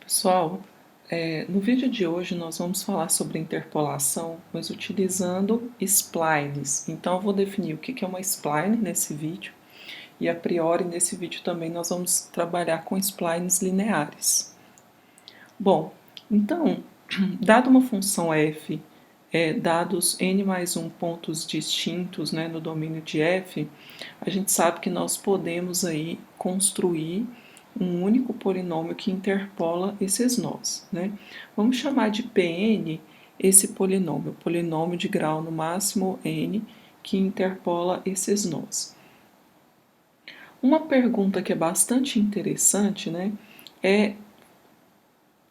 Pessoal, no vídeo de hoje nós vamos falar sobre interpolação, mas utilizando splines. Então eu vou definir o que é uma spline nesse vídeo e a priori nesse vídeo também nós vamos trabalhar com splines lineares. Bom, então, dado uma função f, dados n mais 1 pontos distintos, né, no domínio de f, a gente sabe que nós podemos aí construir um único polinômio que interpola esses nós, né? Vamos chamar de Pn esse polinômio de grau no máximo n que interpola esses nós. Uma pergunta que é bastante interessante, né, é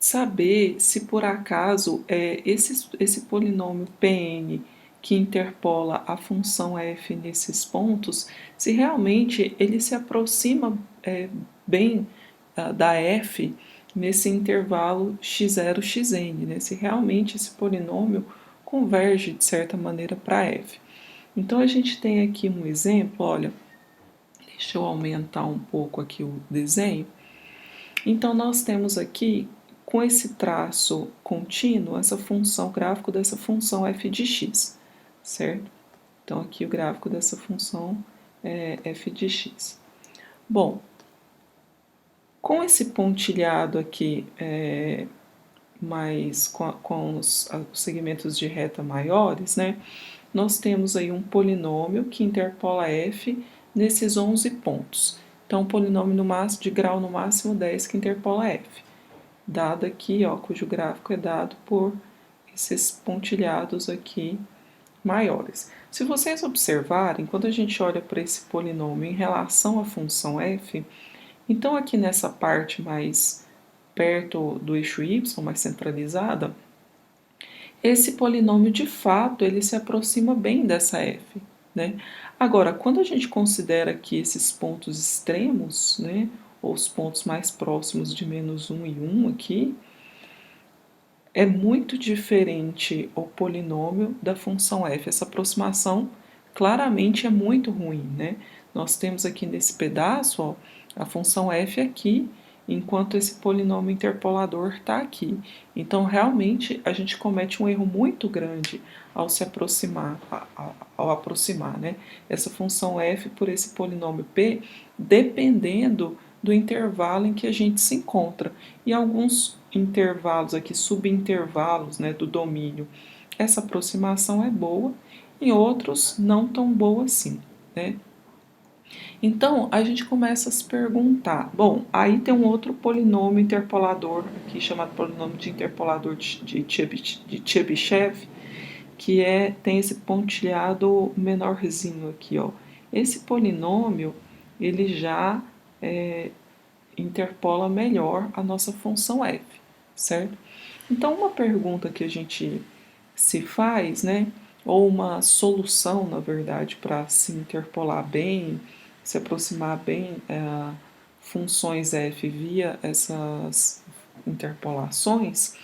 saber se por acaso esse polinômio Pn que interpola a função f nesses pontos, se realmente ele se aproxima bem da f nesse intervalo x0, xn, né? Se realmente esse polinômio converge de certa maneira para f. Então a gente tem aqui um exemplo, olha, deixa eu aumentar um pouco aqui o desenho. Então nós temos aqui, com esse traço contínuo, essa função, o gráfico dessa função f de x, certo? Então aqui o gráfico dessa função é f de x. Bom, com esse pontilhado aqui, mais com os segmentos de reta maiores, né, nós temos aí um polinômio que interpola f nesses 11 pontos. Então, um polinômio no máximo, de grau no máximo 10 que interpola f. Dado aqui, ó, cujo gráfico é dado por esses pontilhados aqui maiores. Se vocês observarem, quando a gente olha para esse polinômio em relação à função f, então aqui nessa parte mais perto do eixo y, mais centralizada, esse polinômio de fato ele se aproxima bem dessa f, né? Agora, quando a gente considera aqui esses pontos extremos, né, ou os pontos mais próximos de -1 e 1 aqui, é muito diferente o polinômio da função f. Essa aproximação claramente é muito ruim, né? Nós temos aqui nesse pedaço, ó, a função f aqui, enquanto esse polinômio interpolador está aqui. Então, realmente, a gente comete um erro muito grande ao se aproximar, ao aproximar, né, essa função f por esse polinômio p, dependendo do intervalo em que a gente se encontra. E alguns intervalos aqui, subintervalos, né, do domínio, essa aproximação é boa, em outros não tão boa assim, né? Então, a gente começa a se perguntar, bom, aí tem um outro polinômio interpolador aqui, chamado polinômio de interpolador de Chebyshev, que tem esse pontilhado menorzinho aqui, ó. Esse polinômio, ele já interpola melhor a nossa função f, certo? Então, uma pergunta que a gente se faz, né, ou uma solução, na verdade, para se interpolar bem, se aproximar bem funções f via essas interpolações,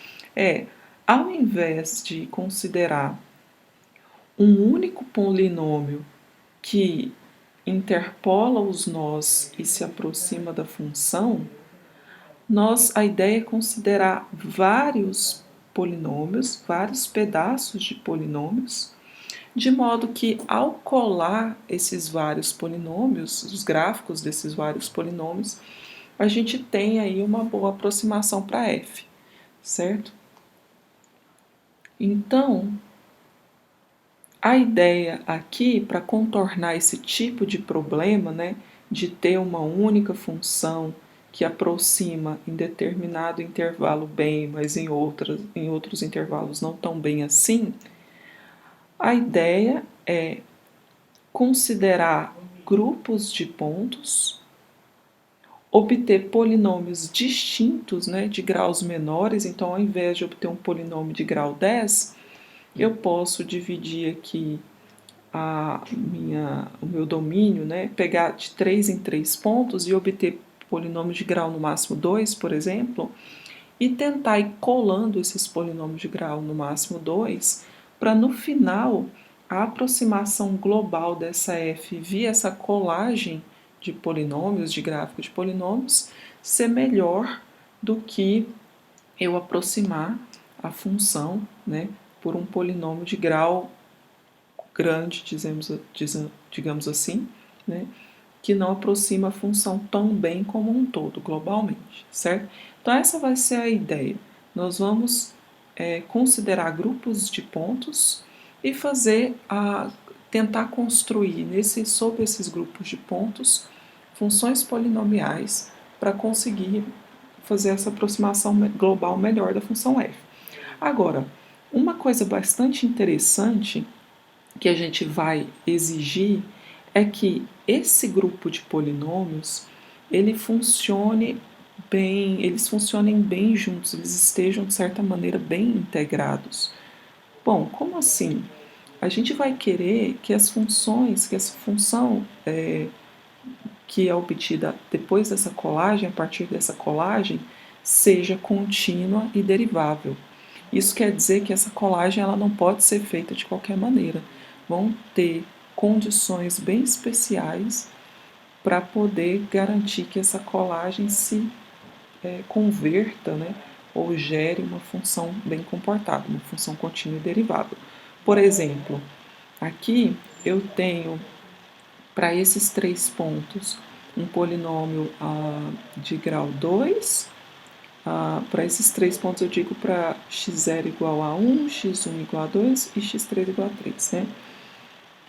ao invés de considerar um único polinômio que interpola os nós e se aproxima da função, a ideia é considerar vários polinômios, vários pedaços de polinômios, de modo que ao colar esses vários polinômios, os gráficos desses vários polinômios, a gente tem aí uma boa aproximação para f, certo? Então, a ideia aqui, para contornar esse tipo de problema, né, de ter uma única função que aproxima em determinado intervalo bem, mas em outros intervalos não tão bem assim, a ideia é considerar grupos de pontos, obter polinômios distintos, né, de graus menores. Então, ao invés de obter um polinômio de grau 10, eu posso dividir aqui o meu domínio, né, pegar de 3 em 3 pontos e obter polinômios de grau no máximo 2, por exemplo, e tentar ir colando esses polinômios de grau no máximo 2, para no final a aproximação global dessa f via essa colagem de polinômios, de gráfico de polinômios, ser melhor do que eu aproximar a função, né, por um polinômio de grau grande, digamos assim, né, que não aproxima a função tão bem como um todo, globalmente, certo? Então essa vai ser a ideia. Nós vamos considerar grupos de pontos e tentar construir sobre esses grupos de pontos funções polinomiais para conseguir fazer essa aproximação global melhor da função f. Agora, uma coisa bastante interessante que a gente vai exigir é que esse grupo de polinômios eles funcionem bem juntos, eles estejam de certa maneira bem integrados. Bom, como assim? A gente vai querer que essa função que é obtida depois dessa colagem, a partir dessa colagem, seja contínua e derivável. Isso quer dizer que essa colagem ela não pode ser feita de qualquer maneira. Vão ter condições bem especiais para poder garantir que essa colagem se converta, né, ou gere uma função bem comportada, uma função contínua e derivável. Por exemplo, aqui eu tenho para esses 3 pontos um polinômio de grau 2. Para esses 3 pontos eu digo para x0 igual a 1, x1 igual a 2 e x3 igual a 3, né?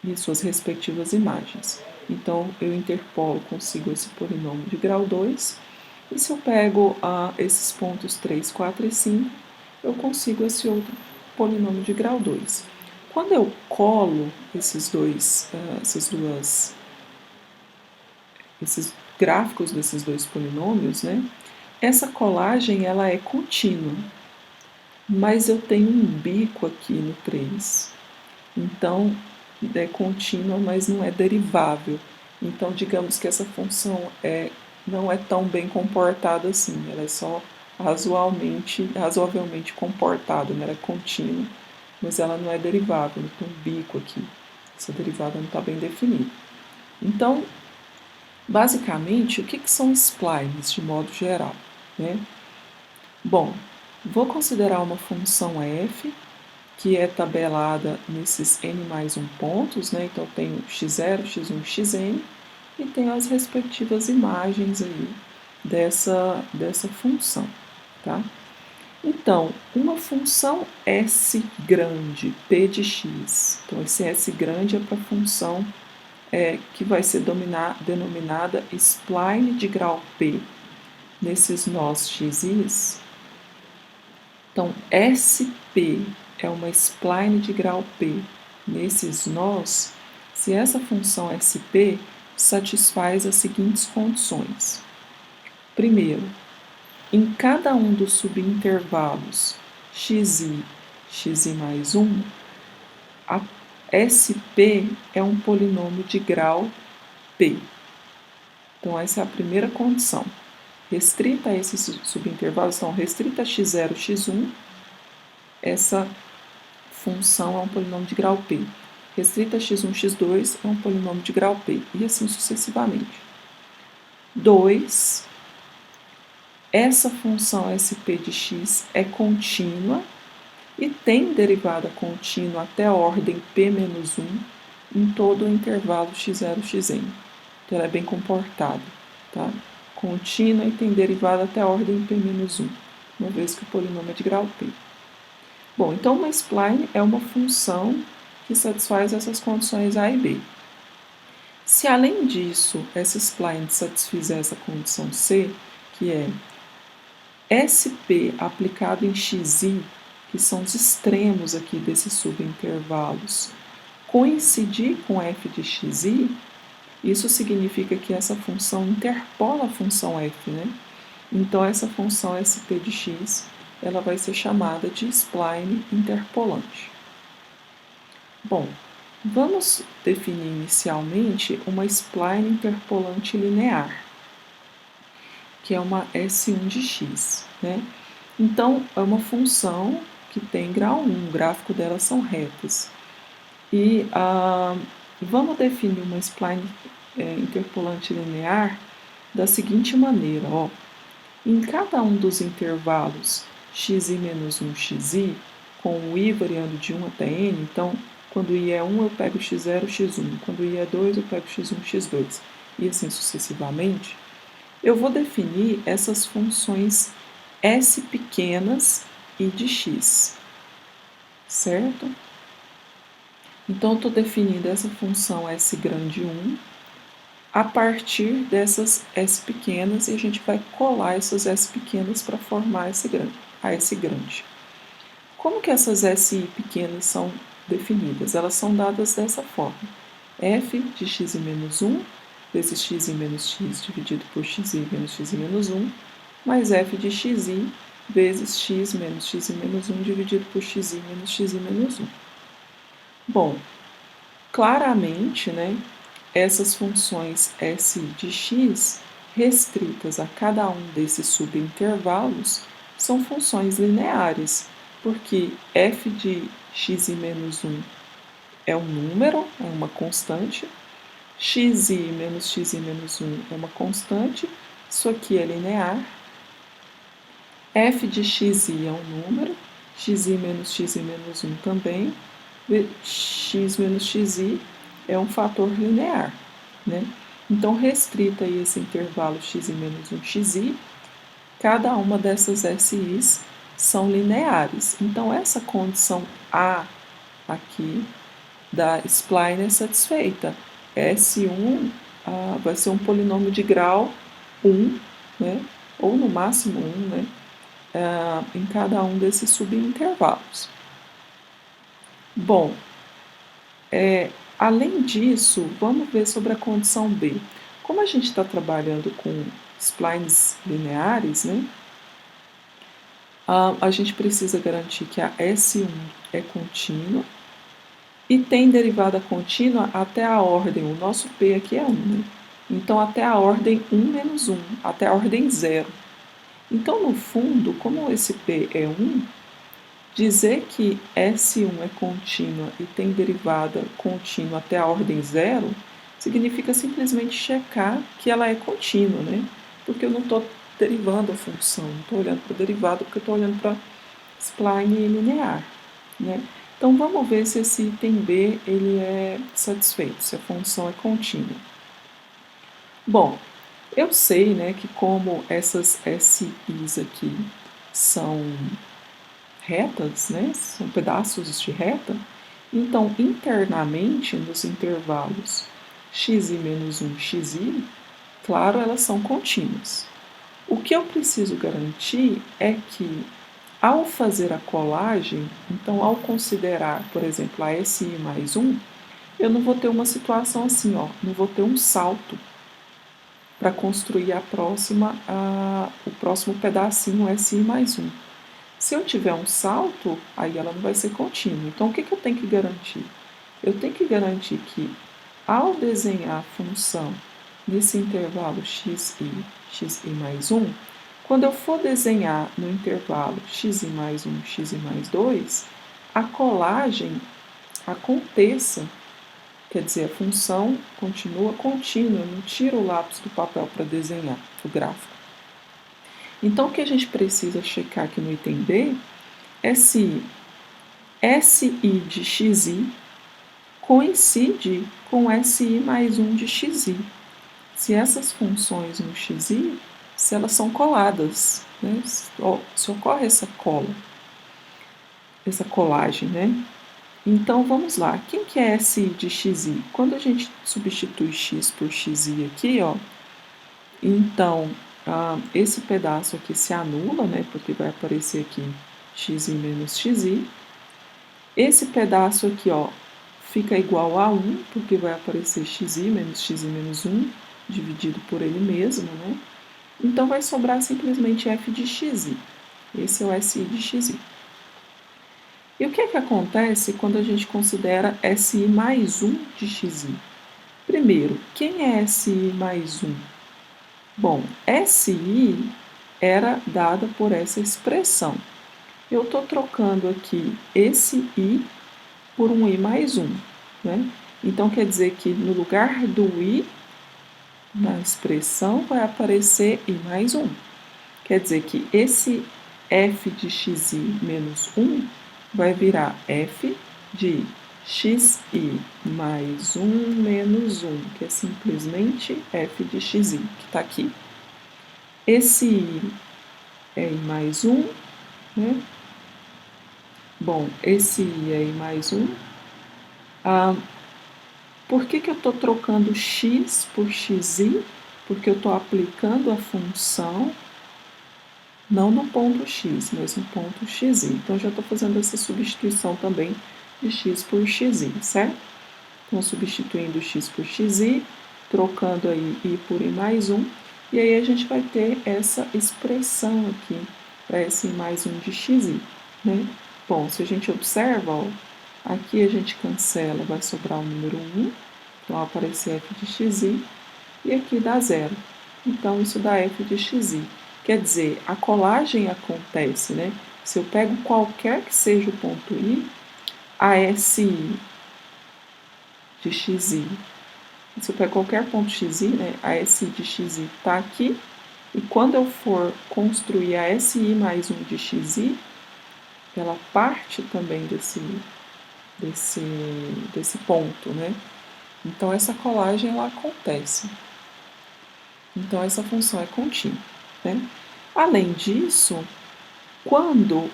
E suas respectivas imagens. Então eu interpolo, consigo esse polinômio de grau 2, e se eu pego esses pontos 3, 4 e 5, eu consigo esse outro polinômio de grau 2. Quando eu colo esses gráficos desses dois polinômios, né, essa colagem ela é contínua, mas eu tenho um bico aqui no 3. Então, é contínua, mas não é derivável. Então, digamos que essa função não é tão bem comportada assim, ela é só razoavelmente comportada, né? Ela é contínua, mas ela não é derivável, tem um bico aqui. Essa derivada não está bem definida. Então, basicamente, o que são splines de modo geral, né? Bom, vou considerar uma função f, que é tabelada nesses n mais 1 pontos, né? Então eu tenho x0, x1, xn, e tenho as respectivas imagens aí dessa função, tá? Então, uma função S grande, p de x, então esse S grande é para a função que vai ser denominada spline de grau p nesses nós xis. Então, SP é uma spline de grau p nesses nós, se essa função SP satisfaz as seguintes condições. Primeiro, em cada um dos subintervalos xi, xi mais 1, a SP é um polinômio de grau p. Então, essa é a primeira condição. Restrita a esses subintervalos, então, restrita a x0, x1, essa função é um polinômio de grau p. Restrita a x1, x2, é um polinômio de grau p, e assim sucessivamente. 2. Essa função SP de x é contínua e tem derivada contínua até a ordem p-1 em todo o intervalo x0, xn. Então, ela é bem comportada, tá? Contínua e tem derivada até a ordem p-1, uma vez que o polinômio é de grau p. Bom, então uma spline é uma função que satisfaz essas condições A e B. Se além disso, essa spline satisfizer essa condição C, que é SP aplicado em xi, que são os extremos aqui desses subintervalos, coincidir com f de xi, isso significa que essa função interpola a função f, né? Então, essa função SP de x ela vai ser chamada de spline interpolante. Bom, vamos definir inicialmente uma spline interpolante linear, que é uma S1 de x, né? Então, é uma função que tem grau 1, o gráfico dela são retas. E vamos definir uma spline interpolante linear da seguinte maneira, ó. Em cada um dos intervalos xi menos 1 xi, com o i variando de 1 até n, então, quando i é 1, eu pego x0, x1, quando i é 2, eu pego x1, x2, e assim sucessivamente, eu vou definir essas funções s pequenas e de x, certo? Então, eu estou definindo essa função s grande 1 a partir dessas s pequenas e a gente vai colar essas s pequenas para formar a s grande. Como que essas s pequenas são definidas? Elas são dadas dessa forma. F de x menos 1 vezes x menos x dividido por x menos x menos 1 mais f de xi vezes x menos 1 dividido por x menos 1. Bom, claramente, né, essas funções s de x restritas a cada um desses subintervalos são funções lineares, porque f de x menos 1 é um número, é uma constante, xi menos 1 é uma constante, isso aqui é linear, f de xi é um número, xi menos 1 também, x menos xi é um fator linear, né? Então, restrita aí esse intervalo x menos 1 xi, cada uma dessas SIs são lineares. Então, essa condição A aqui da spline é satisfeita. S1 vai ser um polinômio de grau 1, né? Ou no máximo 1, né? Em cada um desses subintervalos. Bom, além disso, vamos ver sobre a condição B. Como a gente está trabalhando com splines lineares, né, a gente precisa garantir que a S1 é contínua e tem derivada contínua até a ordem, o nosso P aqui é 1, né? Então até a ordem 1 menos 1, até a ordem 0. Então, no fundo, como esse P é 1, dizer que S1 é contínua e tem derivada contínua até a ordem 0 significa simplesmente checar que ela é contínua, né? Porque eu não estou derivando a função, não estou olhando para a derivada, porque eu estou olhando para spline linear, né? Então, vamos ver se esse item B ele é satisfeito, se a função é contínua. Bom, eu sei, né, que como essas SIs aqui são retas, né, são pedaços de reta, então internamente nos intervalos xi menos 1 xi, claro, elas são contínuas. O que eu preciso garantir é que ao fazer a colagem, então ao considerar, por exemplo, a SI mais 1, eu não vou ter uma situação assim, ó, não vou ter um salto para construir o próximo pedacinho SI mais 1. Se eu tiver um salto, aí ela não vai ser contínua. Então, o que eu tenho que garantir? Eu tenho que garantir que, ao desenhar a função nesse intervalo xi mais 1, quando eu for desenhar no intervalo xi mais 1, xi mais 2, a colagem aconteça, quer dizer, a função continua contínua, eu não tiro o lápis do papel para desenhar o gráfico. Então, o que a gente precisa checar aqui no item B é se SI de xi coincide com SI mais 1 de xi. Se essas funções no xi, se elas são coladas, né? Se ocorre essa colagem, né? Então, vamos lá. Quem que é SI de xi? Quando a gente substitui x por xi aqui, ó, então, esse pedaço aqui se anula, né? Porque vai aparecer aqui xi menos xi. Esse pedaço aqui, ó, fica igual a 1, porque vai aparecer xi menos 1, dividido por ele mesmo, né? Então, vai sobrar simplesmente f de xi. Esse é o SI de xi. E o que acontece quando a gente considera SI mais 1 de xi? Primeiro, quem é SI mais 1? Bom, SI era dada por essa expressão. Eu estou trocando aqui esse I por um I mais 1. Né? Então, quer dizer que no lugar do I, na expressão, vai aparecer I mais 1. Quer dizer que esse f de xi menos 1 vai virar f de xi mais 1 menos 1, que é simplesmente f de xi, que está aqui. Esse i é i mais 1, né? Bom, esse i é i mais 1. Por que eu estou trocando x por xi? Porque eu estou aplicando a função não no ponto x, mas no ponto xi. Então, já estou fazendo essa substituição também de x por xi, certo? Então, substituindo x por xi, trocando aí i por i mais 1, e aí a gente vai ter essa expressão aqui para esse i mais 1 de xi, né? Bom, se a gente observa, ó, aqui a gente cancela, vai sobrar o número 1, então vai aparecer f de xi, e aqui dá 0. Então, isso dá f de xi. Quer dizer, a colagem acontece, né? Se eu pego qualquer que seja o ponto i, a SI de xi, se eu pego qualquer ponto xi, né, a SI de xi está aqui, e quando eu for construir a SI mais 1 de xi, ela parte também desse ponto, né? Então, essa colagem ela acontece. Então, essa função é contínua, né? Além disso, quando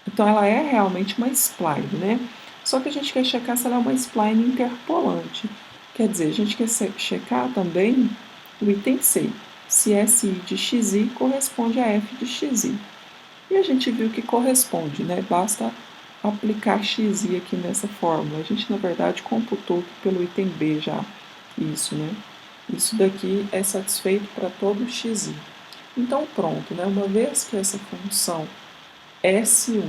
então ela é realmente uma spline, né? Só que a gente quer checar se ela é uma spline interpolante. Quer dizer, a gente quer checar também o item C, se SI de xi corresponde a f de xi. E a gente viu que corresponde, né? Basta aplicar xi aqui nessa fórmula. A gente, na verdade, computou pelo item B já isso, né? Isso daqui é satisfeito para todo xi. Então, pronto, né? Uma vez que essa função S1,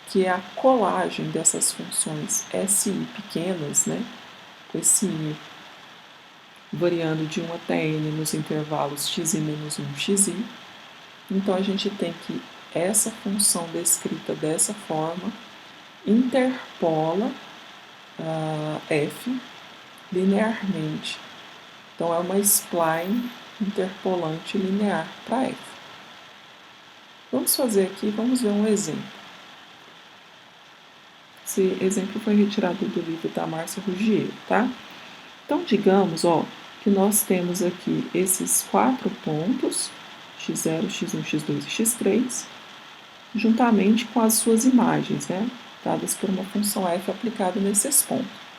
que é a colagem dessas funções SI pequenas, né? Com esse I variando de 1 até n nos intervalos xi menos 1, xi, então a gente tem que essa função descrita dessa forma interpola f linearmente. Então, é uma spline interpolante linear para f. Vamos fazer aqui, vamos ver um exemplo. Esse exemplo foi retirado do livro da Márcia Ruggiero, tá? Então, digamos, ó, que nós temos aqui esses 4 pontos, x0, x1, x2 e x3, juntamente com as suas imagens, né? Dadas por uma função f aplicada nesses pontos.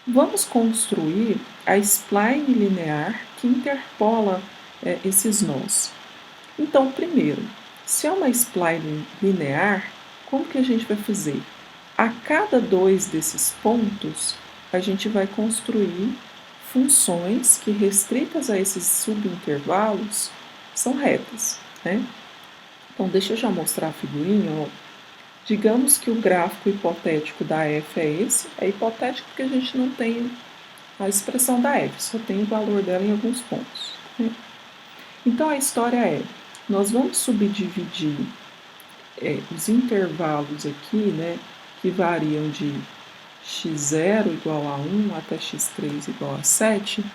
Vamos construir a spline linear que interpola esses nós. Então, primeiro, se é uma spline linear, como que a gente vai fazer? A cada 2 desses pontos, a gente vai construir funções que, restritas a esses subintervalos, são retas, né? Então, deixa eu já mostrar a figurinha, ó. Digamos que o gráfico hipotético da f é esse. É hipotético porque a gente não tem a expressão da f, só tem o valor dela em alguns pontos, né? Então, a história é, nós vamos subdividir os intervalos aqui, né, que variam de x0 igual a 1 até x3 igual a 7,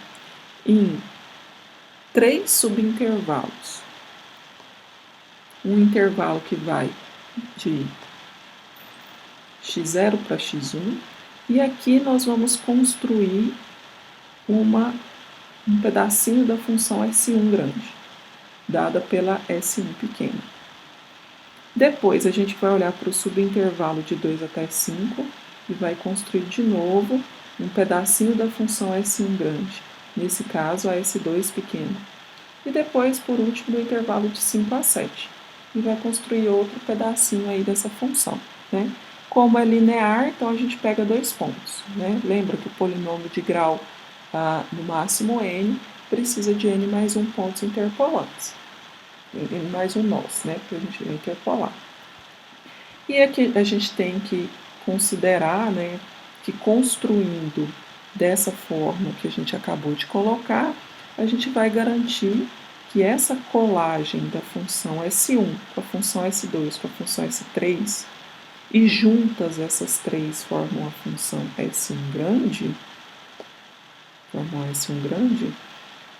em 3 subintervalos. Um intervalo que vai de x0 para x1, e aqui nós vamos construir um pedacinho da função S1 grande, dada pela S1 pequena. Depois a gente vai olhar para o subintervalo de 2 até 5 e vai construir de novo um pedacinho da função S1 grande, nesse caso a S2 pequena. E depois, por último, no intervalo de 5 a 7. E vai construir outro pedacinho aí dessa função, né? Como é linear, então a gente pega 2 pontos, né? Lembra que o polinômio de grau no máximo n precisa de n mais 1 pontos interpolantes. N mais um nós, né? Para a gente interpolar. E aqui a gente tem que considerar, né, que construindo dessa forma que a gente acabou de colocar, a gente vai garantir que essa colagem da função S1 com a função S2 com a função S3, e juntas essas três formam a função S1 grande,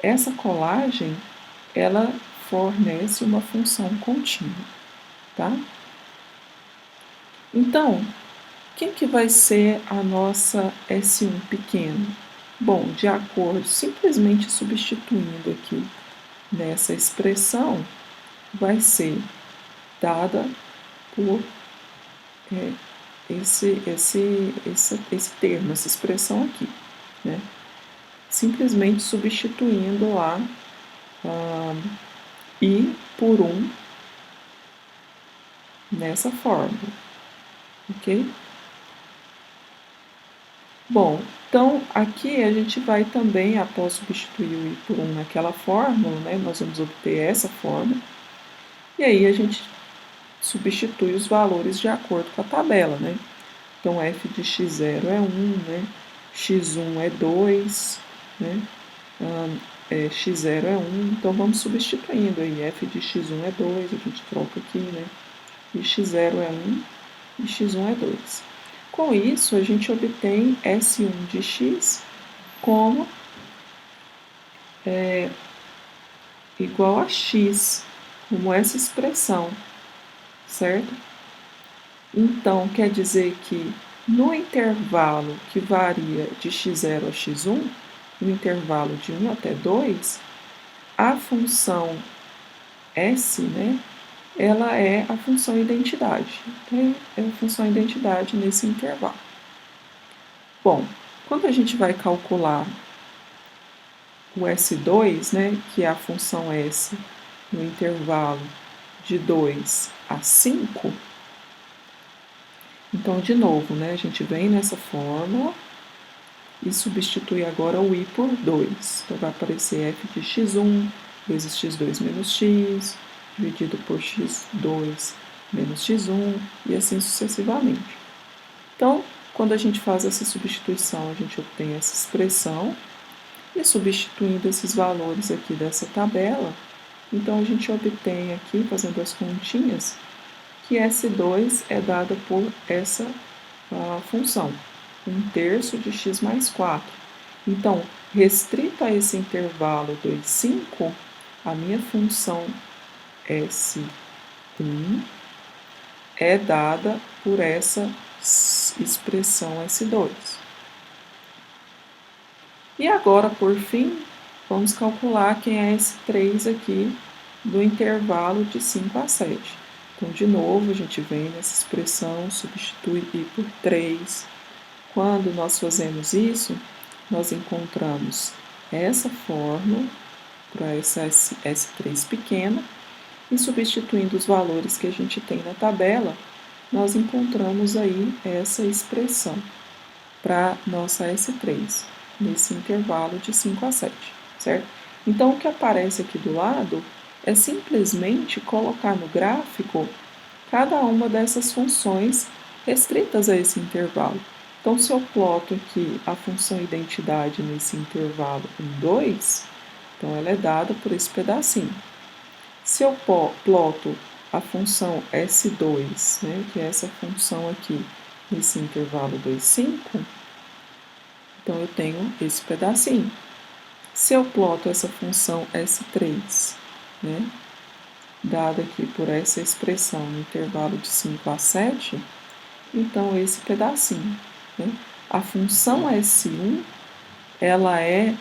essa colagem, ela fornece uma função contínua, tá? Então, quem que vai ser a nossa S1 pequeno? Bom, de acordo, simplesmente substituindo aqui nessa expressão, vai ser dada por esse termo, essa expressão aqui, né? Simplesmente substituindo lá I por 1 nessa fórmula, ok? Bom, então aqui a gente vai também, após substituir o I por 1 naquela fórmula, né, nós vamos obter essa fórmula, e aí a gente substitui os valores de acordo com a tabela, né? Então f de x0 é 1, né? x1 é 2, né? x0 é 1, então vamos substituindo aí, f de x1 é 2, a gente troca aqui, né? E x0 é 1 e x1 é 2. Com isso, a gente obtém S1 de x como igual a x, como essa expressão, certo? Então, quer dizer que no intervalo que varia de x0 a x1, no intervalo de 1 até 2, a função S, né, ela é a função identidade. É a função identidade nesse intervalo. Bom, quando a gente vai calcular o S2, né, que é a função S no intervalo de 2 a 5, então, de novo, né, a gente vem nessa fórmula e substitui agora o I por 2. Então, vai aparecer f de x1 vezes x2 menos x, dividido por x2 menos x1, e assim sucessivamente. Então, quando a gente faz essa substituição, a gente obtém essa expressão, e substituindo esses valores aqui dessa tabela, então a gente obtém aqui, fazendo as continhas, que S2 é dada por essa função, 1/3 de x mais 4. Então, restrito a esse intervalo 2, 5, a minha função S1 é dada por essa expressão S2. E agora, por fim, vamos calcular quem é S3 aqui do intervalo de 5 a 7. Então, de novo, a gente vem nessa expressão, substitui I por 3. Quando nós fazemos isso, nós encontramos essa fórmula para essa S3 pequena, e substituindo os valores que a gente tem na tabela, nós encontramos aí essa expressão para nossa S3, nesse intervalo de 5 a 7, certo? Então, o que aparece aqui do lado é simplesmente colocar no gráfico cada uma dessas funções restritas a esse intervalo. Então, se eu ploto aqui a função identidade nesse intervalo 1, 2, então ela é dada por esse pedacinho. Se eu ploto a função S2, né, que é essa função aqui, nesse intervalo 2, 5, então eu tenho esse pedacinho. Se eu ploto essa função S3, né, dada aqui por essa expressão no intervalo de 5 a 7, então esse pedacinho, né? A função S1, ela é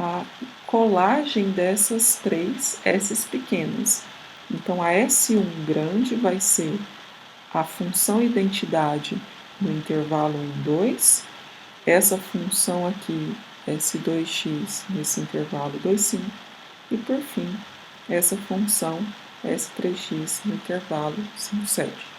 a colagem dessas três S's pequenas. Então, a S1 grande vai ser a função identidade no intervalo 1, 2, essa função aqui, S2x, nesse intervalo 2, 5, e por fim, essa função S3x no intervalo 5, 7.